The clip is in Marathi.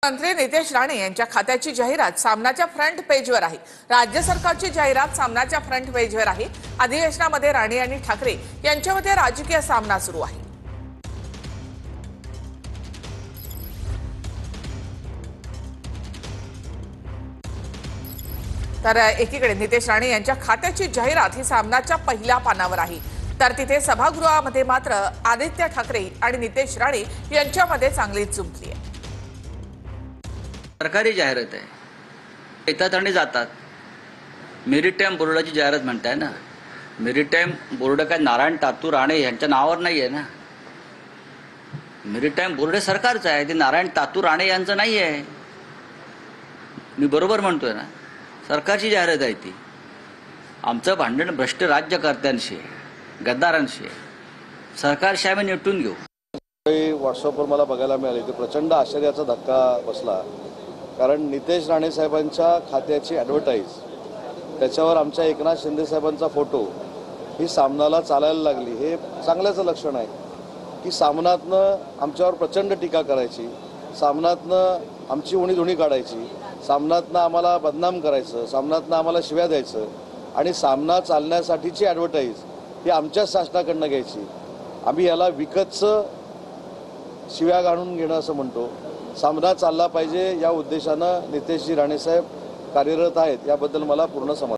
मंत्री नितेश राणे यांच्या खात्याची जाहिरात सामनाच्या फ्रंट पेजवर आहे। राज्य सरकारची जाहिरात सामनाच्या फ्रंट पेजवर आहे। अधिवेशनामध्ये राणे आणि ठाकरे यांच्यामध्ये राजकीय सामना सुरू आहे। तर एकीकडे नितेश राणे यांच्या खात्याची जाहिरात ही सामनाच्या पहिल्या पानावर आहे, तर तिथे सभागृहामध्ये मात्र आदित्य ठाकरे आणि नितेश राणे यांच्यामध्ये चांगलीच चुंबली आहे। सरकारी जाहिरात आहे, येतात आणि जातात। मेरिटाईम बोर्डाची जाहिरात म्हणताय ना। मेरिटाईम बोर्ड काय नारायण तातू राणे यांच्या नावावर नाही आहे ना। मेरिटाईम बोर्ड सरकारचं आहे, ते नारायण तातू राणे यांचं नाही आहे। मी बरोबर म्हणतोय ना, सरकारची जाहिरात आहे ती। आमचं भांडण भ्रष्ट राज्यकर्त्यांशी आहे, गद्दारांशी आहे। सरकारशी आम्ही निपटून घेऊ। व्हॉट्सअपवर मला बघायला मिळाले ते प्रचंड आश्चर्याचा धक्का बसला, कारण नितेश राणे साहेबांच्या खात्याची ॲडव्हर्टाईज, त्याच्यावर आमच्या एकनाथ शिंदे साहेबांचा फोटो ही सामनाला चालायला लागली। हे चांगल्याचं लक्षण आहे की सामनातनं आमच्यावर प्रचंड टीका करायची, सामनातनं आमची उणीधुणी काढायची, सामनातनं आम्हाला बदनाम करायचं, सामनातनं आम्हाला शिव्या द्यायचं आणि सामना चालण्यासाठीची ॲडव्हर्टाईज ही आमच्याच शासनाकडनं घ्यायची। आम्ही याला विकतचं शिव्या घालून घेणं असं म्हणतो। सामना चालला पाहिजे या उद्देशानं नितेशजी राणे साहेब कार्यरत आहेत, याबद्दल मला पूर्ण समाधान।